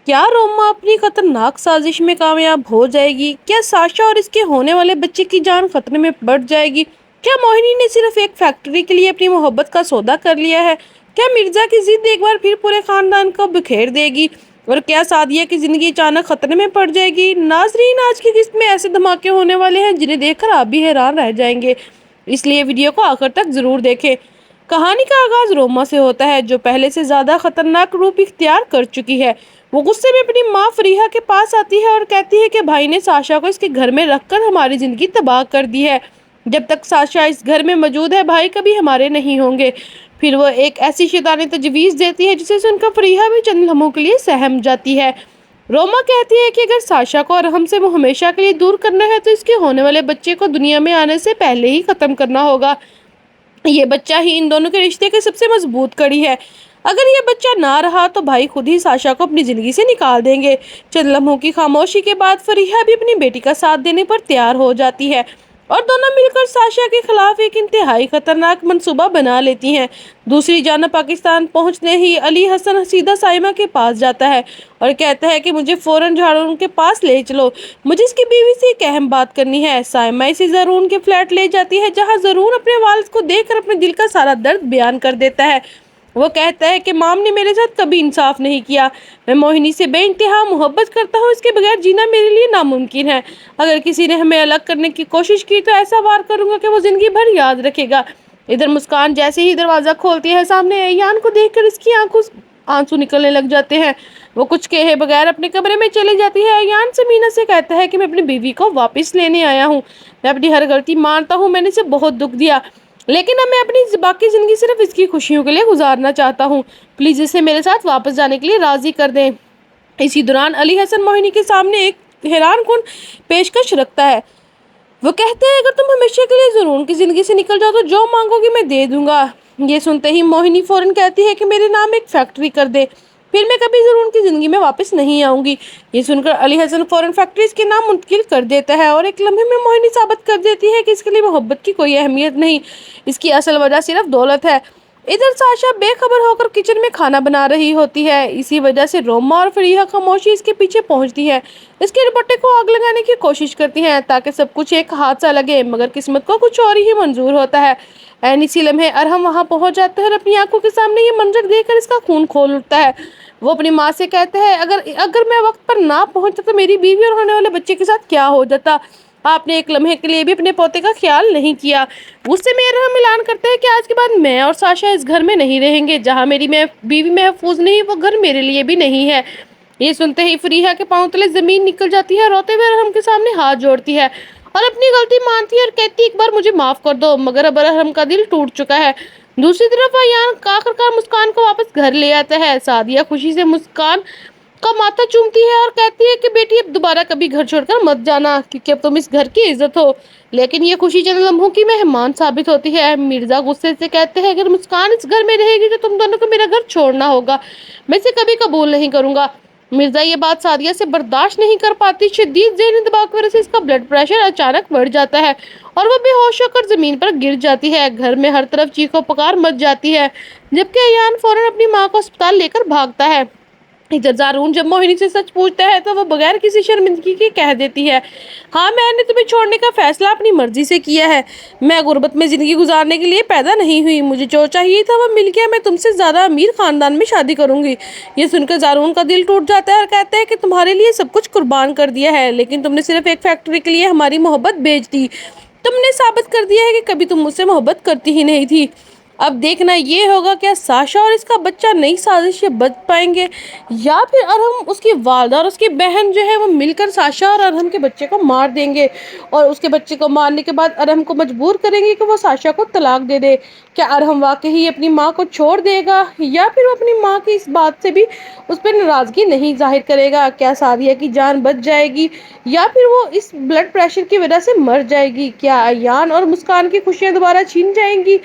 کیا روما اپنی خطرناک سازش میں کامیاب ہو جائے گی؟ کیا ساشا اور اس کے ہونے والے بچے کی جان خطرے میں پڑ جائے گی؟ کیا موہنی نے صرف ایک فیکٹری کے لیے اپنی محبت کا سودا کر لیا ہے؟ کیا مرزا کی ضد ایک بار پھر پورے خاندان کو بکھیر دے گی؟ اور کیا سعدیہ کی زندگی اچانک خطرے میں پڑ جائے گی؟ ناظرین، آج کی قسط میں ایسے دھماکے ہونے والے ہیں جنہیں دیکھ کر آپ بھی حیران رہ جائیں گے، اس لیے ویڈیو کو آخر تک ضرور دیکھیں۔ کہانی کا آغاز روما سے ہوتا ہے، جو پہلے سے زیادہ خطرناک روپ اختیار کر چکی ہے۔ وہ غصے میں اپنی ماں فریحہ کے پاس آتی ہے اور کہتی ہے کہ بھائی نے ساشا کو اس کے گھر میں رکھ کر ہماری زندگی تباہ کر دی ہے۔ جب تک ساشا اس گھر میں موجود ہے بھائی کبھی ہمارے نہیں ہوں گے۔ پھر وہ ایک ایسی شیطانی تجویز دیتی ہے جسے سن کر فریحہ بھی چند لمحوں کے لیے سہم جاتی ہے۔ روما کہتی ہے کہ اگر ساشا کو اور ہم سے وہ ہمیشہ کے لیے دور کرنا ہے تو اس کے ہونے والے بچے کو دنیا میں آنے سے پہلے ہی ختم کرنا ہوگا۔ یہ بچہ ہی ان دونوں کے رشتے کی سب سے مضبوط کڑی ہے۔ اگر یہ بچہ نہ رہا تو بھائی خود ہی ساشا کو اپنی زندگی سے نکال دیں گے۔ چند لمحوں کی خاموشی کے بعد فریحہ بھی اپنی بیٹی کا ساتھ دینے پر تیار ہو جاتی ہے اور دونوں مل کر ساشا کے خلاف ایک انتہائی خطرناک منصوبہ بنا لیتی ہیں۔ دوسری جانب پاکستان پہنچنے ہی علی حسن سیدھا سائمہ کے پاس جاتا ہے اور کہتا ہے کہ مجھے فوراً جھارون کے پاس لے چلو، مجھے اس کی بیوی سے ایک اہم بات کرنی ہے۔ سائمہ اسے زارون کے فلیٹ لے جاتی ہے جہاں زارون اپنے والد کو دیکھ کر اپنے دل کا سارا درد بیان کر دیتا ہے۔ وہ کہتا ہے کہ مام نے میرے ساتھ کبھی انصاف نہیں کیا، میں موہنی سے بے انتہا محبت کرتا ہوں، اس کے بغیر جینا میرے لیے ناممکن ہے۔ اگر کسی نے ہمیں الگ کرنے کی کوشش کی تو ایسا وار کروں گا کہ وہ زندگی بھر یاد رکھے گا۔ ادھر مسکان جیسے ہی دروازہ کھولتی ہے سامنے ایان کو دیکھ کر اس کی آنسو نکلنے لگ جاتے ہیں۔ وہ کچھ کہے بغیر اپنے کمرے میں چلی جاتی ہے۔ ایان سمینا سے کہتا ہے کہ میں اپنی بیوی کو واپس لینے آیا ہوں، میں اپنی ہر غلطی مانتا ہوں، میں نے اسے بہت دکھ دیا، لیکن اب میں اپنی باقی زندگی صرف اس کی خوشیوں کے لیے گزارنا چاہتا ہوں، پلیز اسے میرے ساتھ واپس جانے کے لیے راضی کر دیں۔ اسی دوران علی حسن موہنی کے سامنے ایک حیران کن پیشکش رکھتا ہے۔ وہ کہتے ہیں اگر تم ہمیشہ کے لیے زارون کی زندگی سے نکل جاؤ تو جو مانگو گی میں دے دوں گا۔ یہ سنتے ہی موہنی فوراً کہتی ہے کہ میرے نام ایک فیکٹری کر دے، پھر میں کبھی زارون کی زندگی میں واپس نہیں آؤں گی۔ یہ سن کر علی حسن فوراً فیکٹری اس کے نام منتقل کر دیتا ہے اور ایک لمحے میں موہنی ثابت کر دیتی ہے کہ اس کے لیے محبت کی کوئی اہمیت نہیں، اس کی اصل وجہ صرف دولت ہے۔ ادھر ساشا بے خبر ہو کر کچن میں کھانا بنا رہی ہوتی ہے، اسی وجہ سے روما اور فریحہ خاموشی اس کے پیچھے پہنچتی ہے، اس کے دوپٹے کو آگ لگانے کی کوشش کرتی ہیں تاکہ سب کچھ ایک حادثہ لگے، مگر قسمت کو کچھ اور ہی منظور ہوتا ہے۔ اسی لمحے ارحم وہاں پہنچ جاتا ہے اور اپنی آنکھوں کے سامنے یہ منظر دیکھ کر اس کا خون کھول اٹھتا ہے۔ وہ اپنی ماں سے کہتا ہے اگر میں وقت پر نہ پہنچتا تو میری بیوی اور ہونے والے بچے کے ساتھ کیا ہو جاتا؟ آپ نے ایک لمحے کے لیے بھی اپنے پوتے کا خیال نہیں کیا۔ غصے میں ارحم اعلان کرتا ہے کہ آج کے بعد میں اور ساشا اس گھر میں نہیں رہیں گے، جہاں میری بیوی محفوظ نہیں وہ گھر میرے لیے بھی نہیں ہے۔ یہ سنتے ہی فریحہ کے پاؤں تلے زمین نکل جاتی ہے، روتے ہوئے ارحم کے سامنے ہاتھ جوڑتی ہے اور اپنی غلطی مانتی ہے اور کہتی ہے ایک بار مجھے معاف کر دو، مگر اب ارحم کا دل ٹوٹ چکا ہے۔ دوسری طرف ایان آخرکار مسکان کو واپس گھر لے آتا ہے۔ سعدیہ خوشی سے مسکان کا ماتھا چومتی ہے اور کہتی ہے کہ بیٹی اب دوبارہ کبھی گھر چھوڑ کر مت جانا، کیونکہ اب تم اس گھر کی عزت ہو۔ لیکن یہ خوشی چند لمحوں کی مہمان ثابت ہوتی ہے۔ مرزا غصے سے کہتے ہیں اگر مسکان اس گھر میں رہے گی تو تم دونوں کو میرا گھر چھوڑنا ہوگا، میں اسے کبھی قبول نہیں کروں گا۔ مرزا یہ بات سعدیہ سے برداشت نہیں کر پاتی۔ شدید ذہنی دباؤ کی وجہ سے اس کا بلڈ پریشر اچانک بڑھ جاتا ہے اور وہ بے ہوش ہو کر زمین پر گر جاتی ہے۔ گھر میں ہر طرف چیخو پکار مچ جاتی ہے، جبکہ ایان فوراً اپنی ماں کو اسپتال لے کر بھاگتا ہے۔ ادھر زارون جب موہنی سے سچ پوچھتا ہے تو وہ بغیر کسی شرمندگی کے کہہ دیتی ہے ہاں میں نے تمہیں چھوڑنے کا فیصلہ اپنی مرضی سے کیا ہے، میں غربت میں زندگی گزارنے کے لیے پیدا نہیں ہوئی، مجھے جو چاہیے تھا وہ مل گیا، میں تم سے زیادہ امیر خاندان میں شادی کروں گی۔ یہ سن کر زارون کا دل ٹوٹ جاتا ہے اور کہتا ہے کہ تمہارے لیے سب کچھ قربان کر دیا ہے، لیکن تم نے صرف ایک فیکٹری کے لیے ہماری محبت بیچ دی، تم نے ثابت کر دیا ہے کہ کبھی تم مجھ سے محبت کرتی ہی نہیں تھی۔ اب دیکھنا یہ ہوگا کیا ساشا اور اس کا بچہ نئی سازش سے بچ پائیں گے یا پھر ارحم، اس کی والدہ اور اس کی بہن جو ہے وہ مل کر ساشا اور ارحم کے بچے کو مار دیں گے اور اس کے بچے کو مارنے کے بعد ارحم کو مجبور کریں گے کہ وہ ساشا کو طلاق دے دے۔ کیا ارحم واقعی اپنی ماں کو چھوڑ دے گا یا پھر وہ اپنی ماں کی اس بات سے بھی اس پر ناراضگی نہیں ظاہر کرے گا؟ کیا سعدیہ کی جان بچ جائے گی یا پھر وہ اس بلڈ پریشر کی وجہ سے مر جائے گی؟ کیا ایان اور مسکان کی خوشیاں دوبارہ چھین جائیں گی؟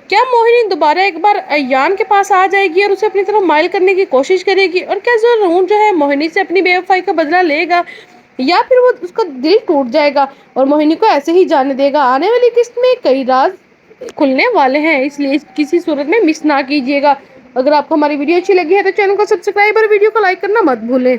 کیا موہنی دوبارہ ایک بار ایان کے پاس آ جائے گی اور اسے اپنی طرف مائل کرنے کی کوشش کرے گی؟ اور کیا زارون جو ہے موہنی سے اپنی بے وفائی کا بدلہ لے گا یا پھر وہ اس کا دل ٹوٹ جائے گا اور موہنی کو ایسے ہی جانے دے گا؟ آنے والی قسط میں کئی راز کھلنے والے ہیں، اس لیے کسی صورت میں مس نہ کیجیے گا۔ اگر آپ کو ہماری ویڈیو اچھی لگی ہے تو چینل کو سبسکرائب اور ویڈیو کو لائک کرنا مت بھولیں۔